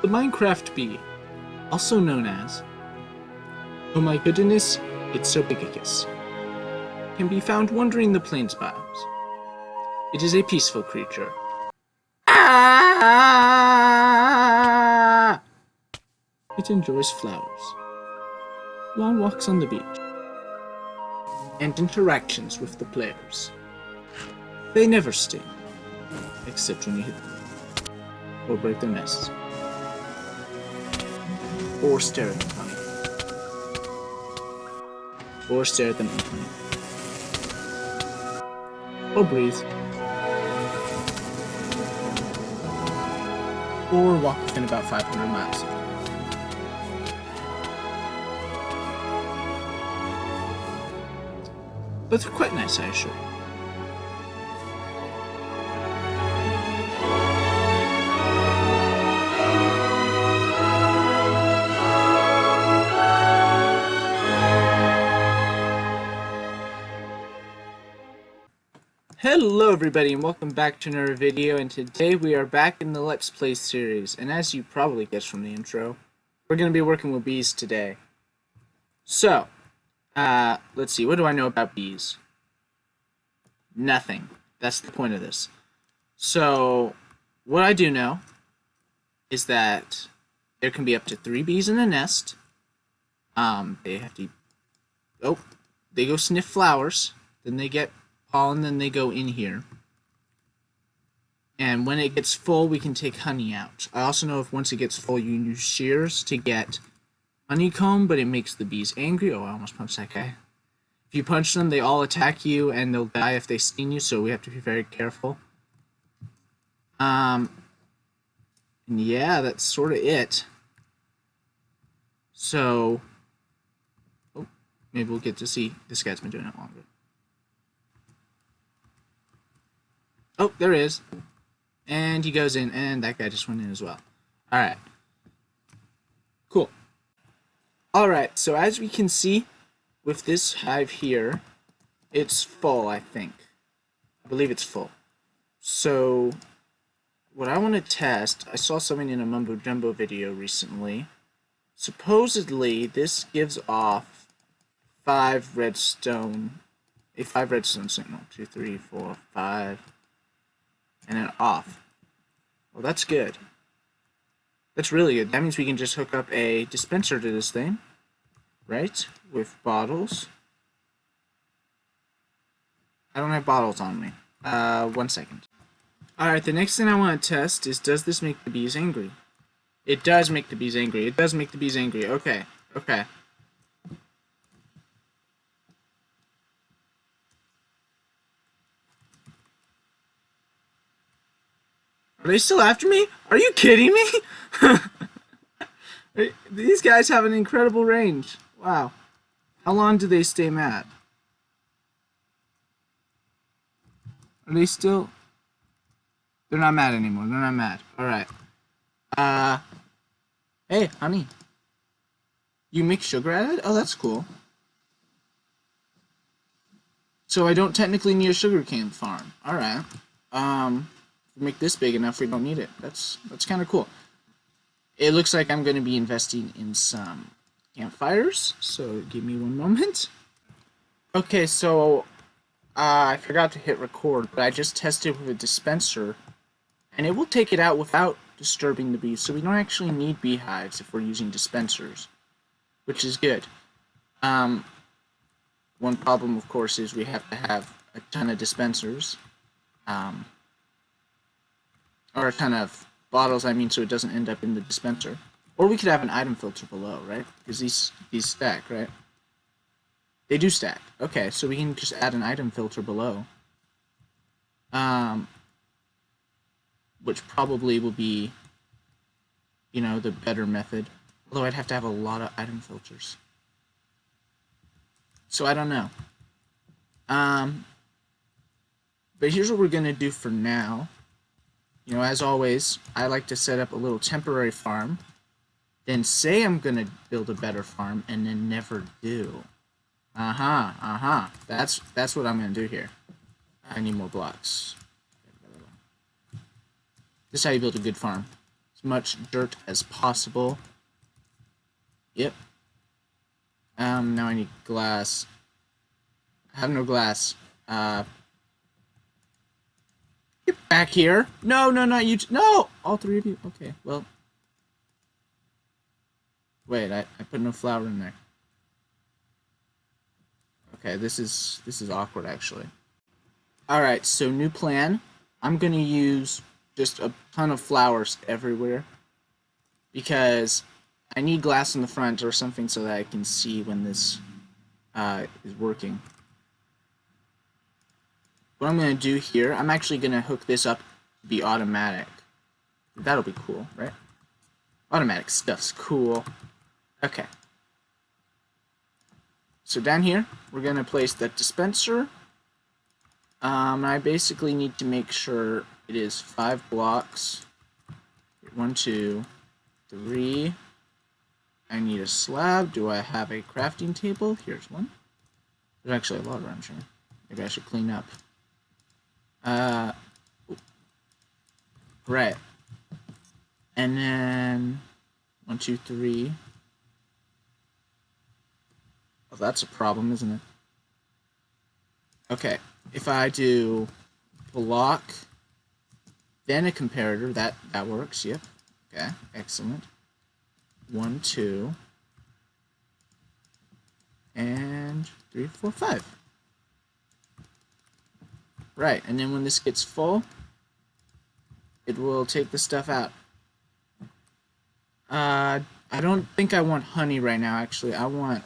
The Minecraft bee, also known as, oh my goodness, it's so bigicus, can be found wandering the plains biomes. It is a peaceful creature. Ah! It enjoys flowers, long walks on the beach, and interactions with the players. They never sting, except when you hit them, or break their nests, or stare at them funny, or stare at them funny, or breathe, or walk within about 500 miles. But they're quite nice, I assure you. Hello everybody and welcome back to another video, and today we are back in the Let's Play series, and as you probably guessed from the intro, we're going to be working with bees today. So, let's see, what do I know about bees? Nothing. That's the point of this. So, what I do know is that there can be up to 3 bees in a nest. They have to, they go sniff flowers, then they get pollen, then they go in here. And when it gets full, we can take honey out. I also know if once it gets full, you can use shears to get honeycomb, but it makes the bees angry. Oh, I almost punched that guy. If you punch them, they all attack you, and they'll die if they sting you, so we have to be very careful. And yeah, that's sort of it. So, maybe we'll get to see. This guy's been doing it longer. Oh, there he is. And he goes in, and that guy just went in as well. Alright. Cool. Alright, so as we can see, with this hive here, it's full, I think. I believe it's full. So, what I want to test, I saw something in a Mumbo Jumbo video recently. Supposedly, this gives off 5 redstone, a 5 redstone signal. 2, 3, 4, 5... and then off. Well, that's good. That's really good. That means we can just hook up a dispenser to this thing, right? With bottles. I don't have bottles on me. 1 second. Alright, the next thing I want to test is, does this make the bees angry? It does make the bees angry. It does make the bees angry. Okay. Okay. Are they still after me? Are you kidding me? These guys have an incredible range. Wow. How long do they stay mad? Are they still... They're not mad anymore. They're not mad. Alright. Hey, honey. You make sugar out of it? Oh, that's cool. So I don't technically need a sugarcane farm. Alright. Make this big enough we don't need it. That's kind of cool. It looks like I'm going to be investing in some campfires, so give me 1 moment. Okay, so I forgot to hit record, but I just tested with a dispenser, and it will take it out without disturbing the bees, so we don't actually need beehives if we're using dispensers, which is good. One problem, of course, is we have to have a ton of dispensers. Or a ton of bottles, I mean, so it doesn't end up in the dispenser. Or we could have an item filter below, right? Because these stack, right? They do stack. Okay, so we can just add an item filter below. Which probably will be, you know, the better method. Although I'd have to have a lot of item filters. So I don't know. But here's what we're going to do for now. You know, as always, I like to set up a little temporary farm, then say I'm going to build a better farm, and then never do. That's what I'm going to do here. I need more blocks. This is how you build a good farm. as much dirt as possible. Yep. Now I need glass. I have no glass. Get back here. No, no, not you. No! All three of you. Okay, well. Wait, I put no flour in there. Okay, this is awkward, actually. Alright, so new plan. I'm gonna use just a ton of flowers everywhere. Because I need glass in the front or something so that I can see when this is working. What I'm going to do here, I'm actually going to hook this up to be automatic. That'll be cool, right? Automatic stuff's cool. Okay. So down here, we're going to place the dispenser. I basically need to make sure it is 5 blocks. 1, 2, 3. I need a slab. Do I have a crafting table? Here's one. There's actually a lot around here. Maybe I should clean up. Right. And then 1, 2, 3. Oh, that's a problem, isn't it? Okay. If I do block, then a comparator, that works. Yep. Okay. Excellent. 1, 2, and 3, 4, 5. Right, and then when this gets full, it will take the stuff out. I don't think I want honey right now, actually. I want,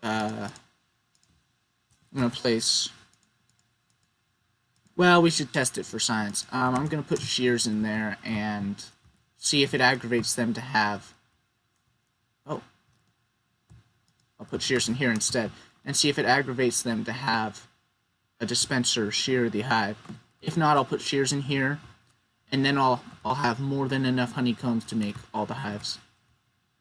I'm gonna place, well, we should test it for science. I'm gonna put shears in there and see if it aggravates them to have, oh, I'll put shears in here instead, and see if it aggravates them to have a dispenser shear the hive. If not, I'll put shears in here, and then I'll have more than enough honeycombs to make all the hives.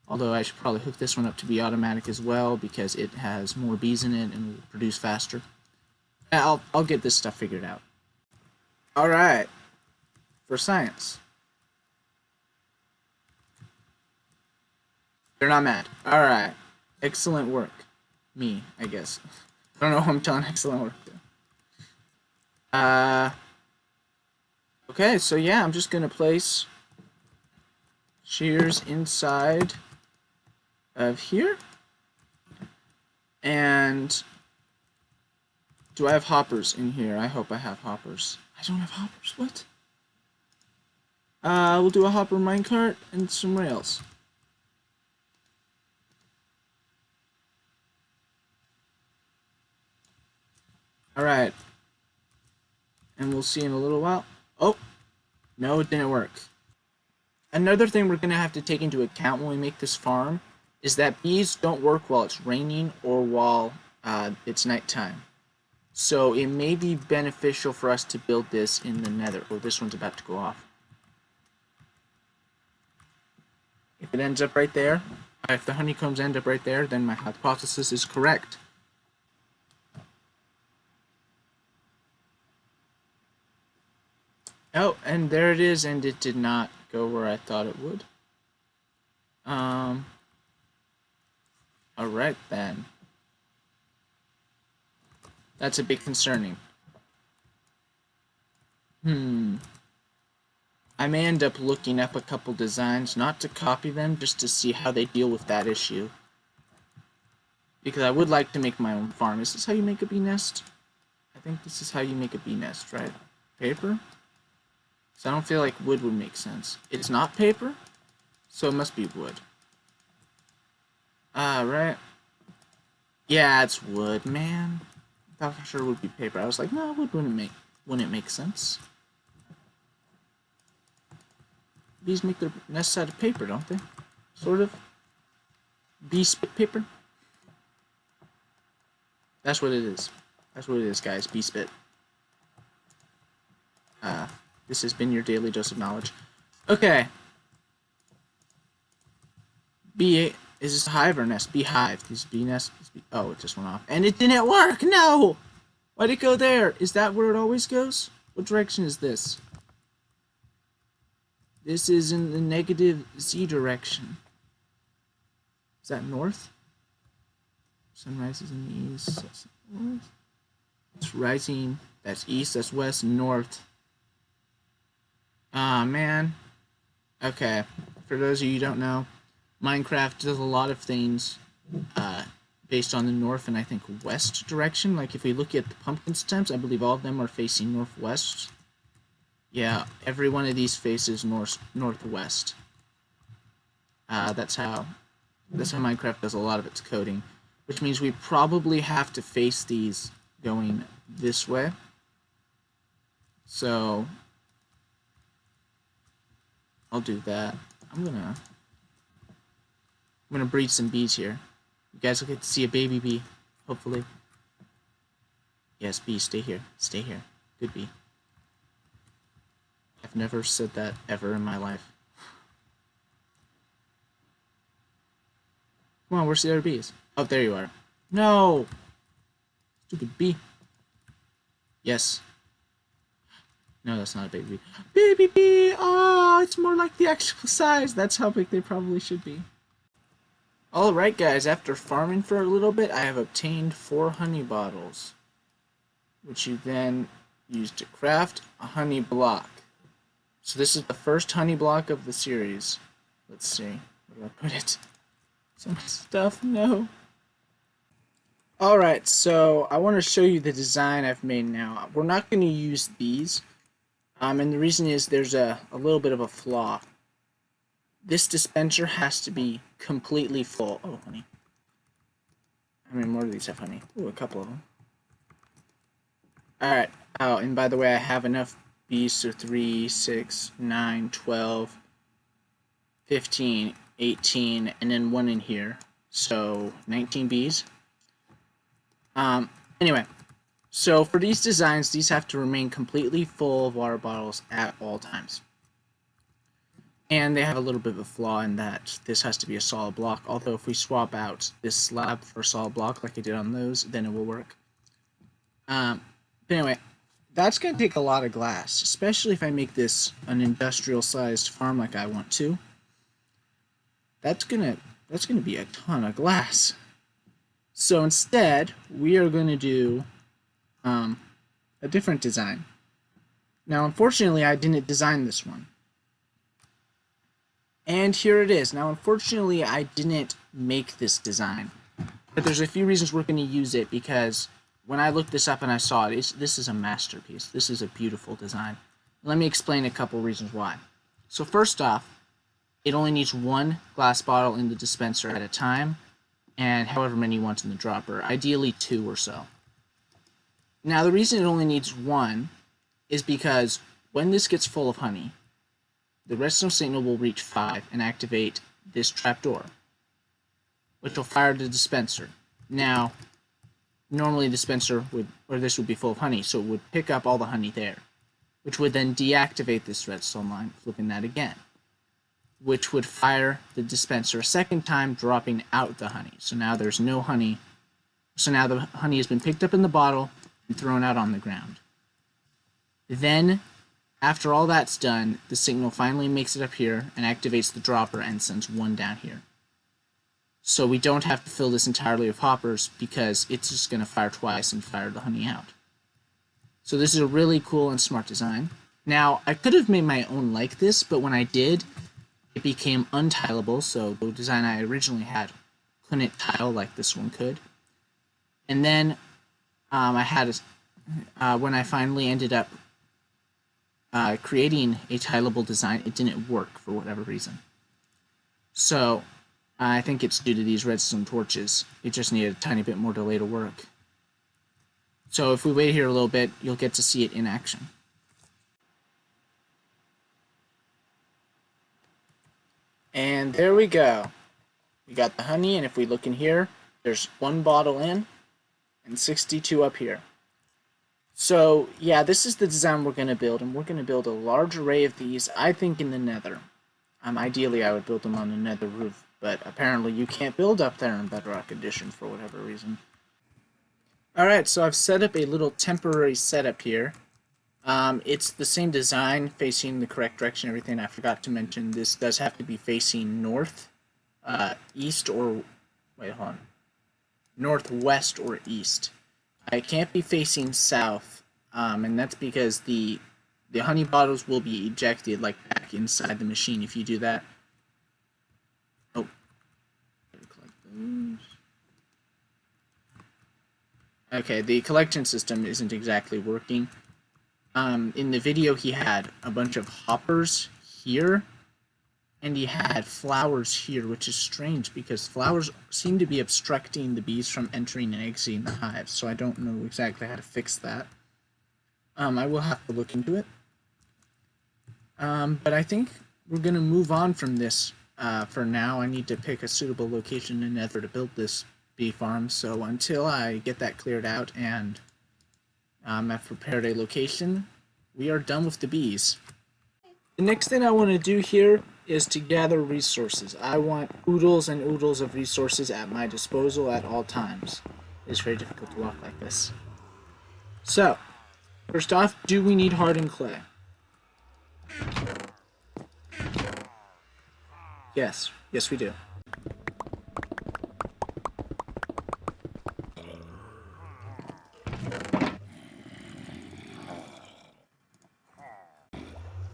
Although I should probably hook this one up to be automatic as well, because it has more bees in it and will produce faster. I'll get this stuff figured out. Alright, for science. They're not mad. Alright, excellent work. Me, I guess. I don't know who I'm telling excellent work to. Okay, so yeah, I'm just gonna place shears inside of here. And do I have hoppers in here? I hope I have hoppers. I don't have hoppers, what? We'll do a hopper minecart and some rails. Alright. And we'll see in a little while. Oh! No, it didn't work. Another thing we're going to have to take into account when we make this farm is that bees don't work while it's raining or while it's nighttime. So it may be beneficial for us to build this in the nether. Oh, this one's about to go off. If it ends up right there, if the honeycombs end up right there, then my hypothesis is correct. Oh, and there it is, and it did not go where I thought it would. Alright then. That's a bit concerning. I may end up looking up a couple designs, not to copy them, just to see how they deal with that issue. Because I would like to make my own farm. Is this how you make a bee nest? I think this is how you make a bee nest, right? Paper? So I don't feel like wood would make sense. It's not paper, so it must be wood. Right. Yeah, it's wood, man. I thought for sure it would be paper. I was like, no, wood wouldn't make sense. Bees make their nests out of paper, don't they? Sort of. Bee spit paper. That's what it is. That's what it is, guys. Bee spit. This has been your daily dose of knowledge. Okay. Bee, is this a hive or nest? Beehive. This bee nest. Oh, it just went off. And it didn't work! No! Why'd it go there? Is that where it always goes? What direction is this? This is in the negative Z direction. Is that north? Sun rises in the east. That's north. It's rising. That's east. That's west. North. Ah, man. Okay. For those of you who don't know, Minecraft does a lot of things based on the north and I think west direction. Like if we look at the pumpkin stems, I believe all of them are facing northwest. Yeah, every one of these faces northwest. That's how Minecraft does a lot of its coding, which means we probably have to face these going this way. So I'll do that. I'm gonna breed some bees here. You guys will get to see a baby bee, hopefully. Yes, bee, stay here. Stay here. Good bee. I've never said that ever in my life. Come on, where's the other bees? Oh, there you are. No! Stupid bee. Yes. No, that's not a baby bee. Baby bee! Oh, it's more like the actual size. That's how big they probably should be. Alright guys, after farming for a little bit, I have obtained 4 honey bottles, which you then use to craft a honey block. So this is the first honey block of the series. Let's see, where do I put it? So much stuff, no. Alright, so I want to show you the design I've made now. We're not going to use these, and the reason is there's a little bit of a flaw. This dispenser has to be completely full. Oh, honey. How many more of these have honey? Ooh, a couple of them. Alright. Oh, and by the way, I have enough bees, so 3, 6, 9, 12, 15, 18, and then 1 in here. So, 19 bees. Anyway. So, for these designs, these have to remain completely full of water bottles at all times. And they have a little bit of a flaw in that this has to be a solid block, although if we swap out this slab for a solid block like I did on those, then it will work. But anyway, that's going to take a lot of glass, especially if I make this an industrial-sized farm like I want to. That's gonna be a ton of glass. So instead, we are going to do a different design. Now, unfortunately, I didn't design this one. And here it is. Now, unfortunately, I didn't make this design. But there's a few reasons we're going to use it, because when I looked this up and I saw it, this is a masterpiece. This is a beautiful design. Let me explain a couple reasons why. So first off, it only needs 1 glass bottle in the dispenser at a time, and however many you want in the dropper. Ideally 2 or so. Now, the reason it only needs 1 is because when this gets full of honey, the redstone signal will reach 5 and activate this trapdoor, which will fire the dispenser. Now, normally the dispenser this would be full of honey, so it would pick up all the honey there, which would then deactivate this redstone line, flipping that again, which would fire the dispenser a second time, dropping out the honey. So now there's no honey. So now the honey has been picked up in the bottle and thrown out on the ground. Then, after all that's done, the signal finally makes it up here and activates the dropper and sends 1 down here. So we don't have to fill this entirely with hoppers, because it's just going to fire twice and fire the honey out. So this is a really cool and smart design. Now, I could have made my own like this, but when I did, it became untileable, so the design I originally had couldn't tile like this one could. And then I had when I finally ended up creating a tileable design, it didn't work for whatever reason. So I think it's due to these redstone torches. It just needed a tiny bit more delay to work. So if we wait here a little bit, you'll get to see it in action. And there we go. We got the honey, and if we look in here, there's 1 bottle in and 62 up here. So, yeah, this is the design we're going to build, and we're going to build a large array of these, I think, in the nether. Ideally, I would build them on the nether roof, but apparently you can't build up there in bedrock edition for whatever reason. Alright, so I've set up a little temporary setup here. It's the same design, facing the correct direction, everything. I forgot to mention this does have to be facing north, east, or wait, hold on, northwest or east. I can't be facing south, and that's because the honey bottles will be ejected like back inside the machine if you do that. Oh, gotta collect those. Okay, the collection system isn't exactly working. In the video, he had a bunch of hoppers here, and he had flowers here, which is strange because flowers seem to be obstructing the bees from entering and exiting the hive, so I don't know exactly how to fix that. I will have to look into it. But I think we're going to move on from this for now. I need to pick a suitable location in Nether to build this bee farm, so until I get that cleared out and I've prepared a location, we are done with the bees. The next thing I want to do here is to gather resources. I want oodles and oodles of resources at my disposal at all times. It's very difficult to walk like this. So, first off, do we need hardened clay? Yes. Yes, we do.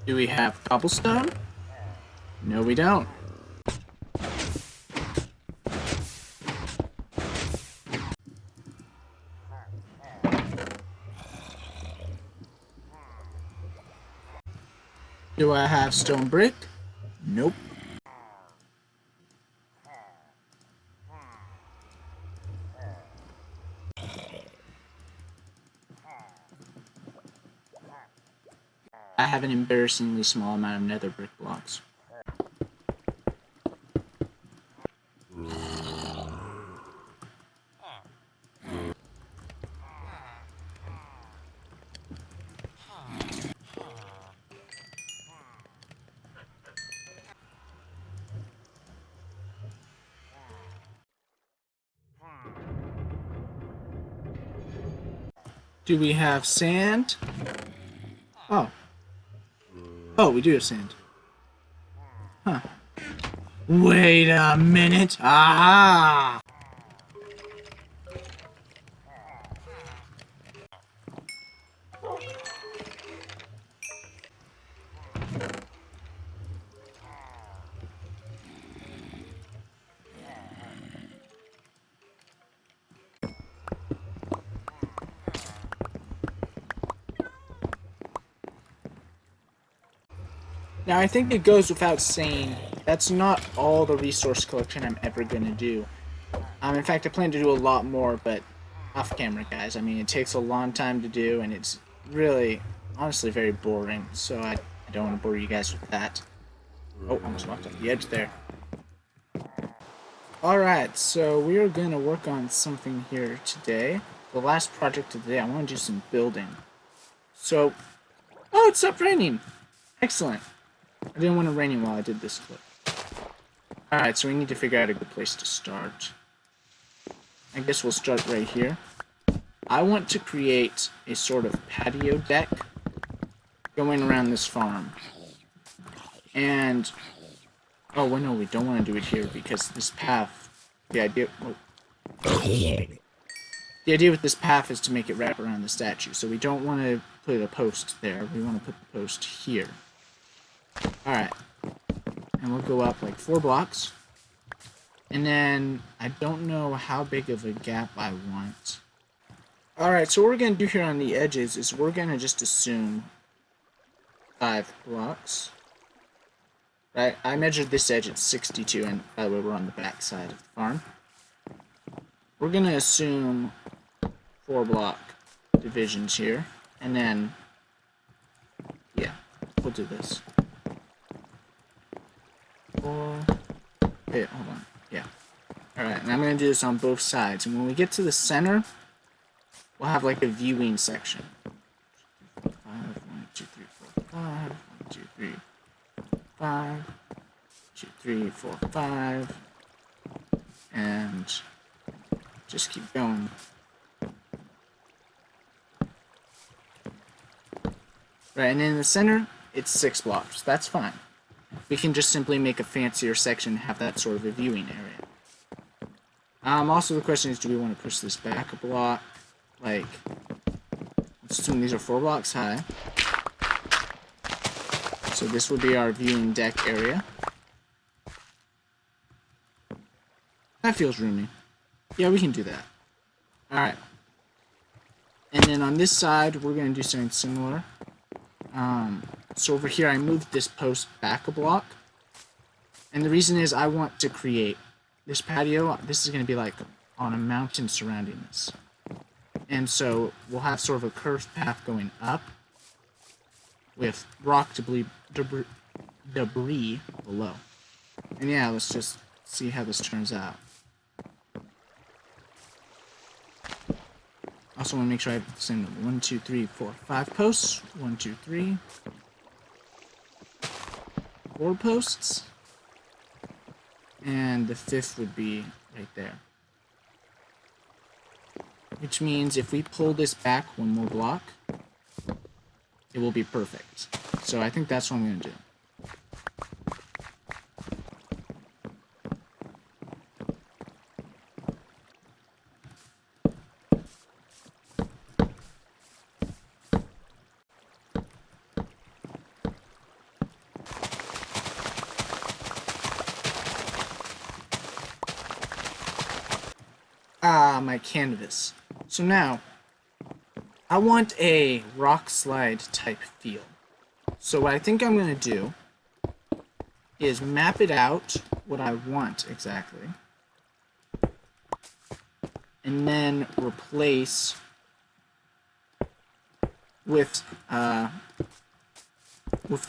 Do we have cobblestone? No, we don't. Do I have stone brick? Nope. I have an embarrassingly small amount of nether brick blocks. Do we have sand? Oh. Oh, we do have sand. Huh. Wait a minute. Ah! Now, I think it goes without saying, that's not all the resource collection I'm ever going to do. In fact, I plan to do a lot more, but off camera, guys. I mean, it takes a long time to do, and it's really, honestly, very boring, so I don't want to bore you guys with that. Oh, I almost walked off the edge there. Alright, so we are going to work on something here today. The last project of the day, I want to do some building. So, oh, it stopped raining! Excellent. I didn't want it raining while I did this clip. Alright, so we need to figure out a good place to start. I guess we'll start right here. I want to create a sort of patio deck going around this farm. And, oh, well, no, we don't want to do it here because this path, the idea with this path is to make it wrap around the statue. So we don't want to put a post there. We want to put the post here. Alright. And we'll go up like 4 blocks. And then, I don't know how big of a gap I want. Alright, so what we're going to do here on the edges is we're going to just assume 5 blocks. Right? I measured this edge at 62, and by the way, we're on the back side of the farm. We're going to assume 4 block divisions here. And then, yeah, we'll do this. 4. Wait, hold on. Yeah. Alright, and I'm going to do this on both sides. And when we get to the center, we'll have like a viewing section. 5, 1, 2, 3, 4, 5, 1, 2, 3, 5, 2, 3, 4, 5. And just keep going. Right, and in the center, it's 6 blocks. That's fine. We can just simply make a fancier section and have that sort of a viewing area. Also, the question is, do we want to push this back a block? Like, let's assume these are 4 blocks high. So this would be our viewing deck area. That feels roomy. Yeah, we can do that. Alright. And then on this side, we're going to do something similar. So over here, I moved this post back a block. And the reason is I want to create this patio. This is going to be like on a mountain surrounding this. And so we'll have sort of a curved path going up with rock debris below. And yeah, let's just see how this turns out. Also want to make sure I have the same number. 1, 2, 3, 4, 5 posts. 1, 2, 3. 4 posts. And the 5th would be right there. Which means if we pull this back 1 more block, it will be perfect. So I think that's what I'm going to do. My canvas. So now, I want a rock slide type feel. So what I think I'm going to do is map it out what I want exactly, and then replace with the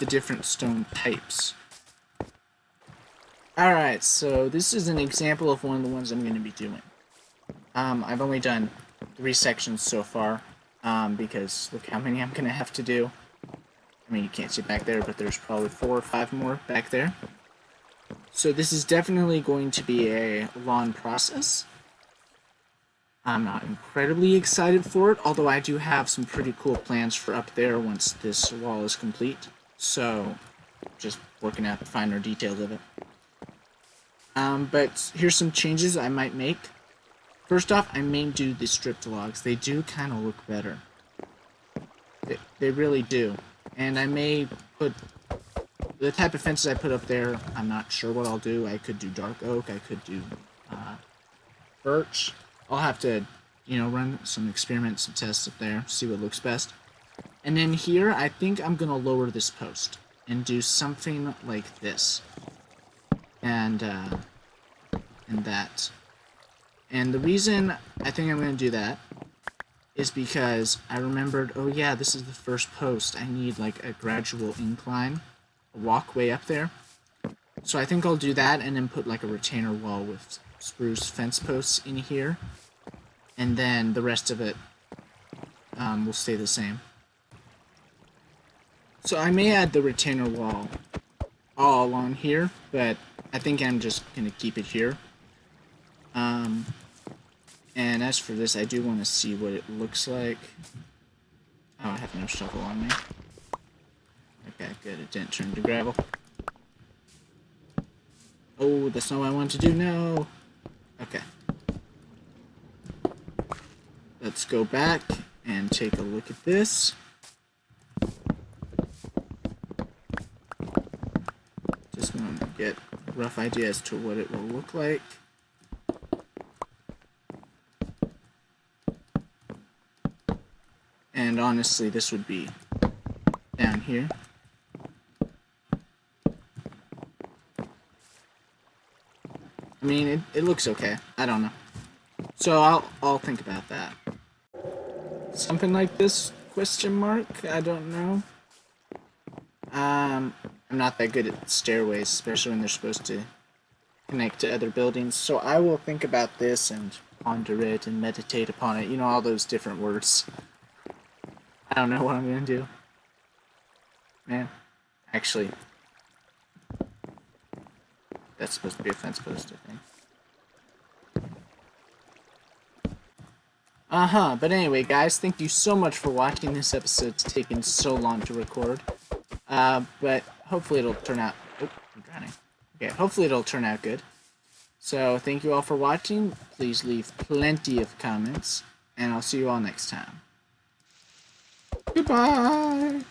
different stone types. Alright, so this is an example of one of the ones I'm going to be doing. I've only done 3 sections so far, because look how many I'm going to have to do. I mean, you can't see back there, but there's probably 4 or 5 more back there. So this is definitely going to be a long process. I'm not incredibly excited for it, although I do have some pretty cool plans for up there once this wall is complete. So, just working out the finer details of it. But here's some changes I might make. First off, I may do the stripped logs. They do kind of look better. They really do. And I may put... the type of fences I put up there, I'm not sure what I'll do. I could do dark oak. I could do birch. I'll have to, run some experiments, some tests up there, see what looks best. And then here, I think I'm going to lower this post and do something like this. And that. And the reason I think I'm going to do that is because I remembered, oh yeah, this is the first post. I need like a gradual incline, a walkway up there. So I think I'll do that and then put like a retainer wall with spruce fence posts in here. And then the rest of it will stay the same. So I may add the retainer wall all along here, but I think I'm just going to keep it here. And as for this, I do want to see what it looks like. Oh, I have no shovel on me. Okay, good. It didn't turn to gravel. Oh, that's not what I wanted to do. No. Okay. Let's go back and take a look at this. Just want to get a rough idea as to what it will look like. And honestly, this would be down here. I mean, it looks okay. I don't know. So I'll think about that. Something like this, question mark? I don't know. I'm not that good at stairways, especially when they're supposed to connect to other buildings. So I will think about this and ponder it and meditate upon it. You know, all those different words. I don't know what I'm gonna do. Man, actually, that's supposed to be a fence post, I think. But anyway, guys, thank you so much for watching. This episode's taken so long to record. But hopefully it'll turn out... Oh, I'm drowning. Okay, hopefully it'll turn out good. So, thank you all for watching. Please leave plenty of comments. And I'll see you all next time. Goodbye!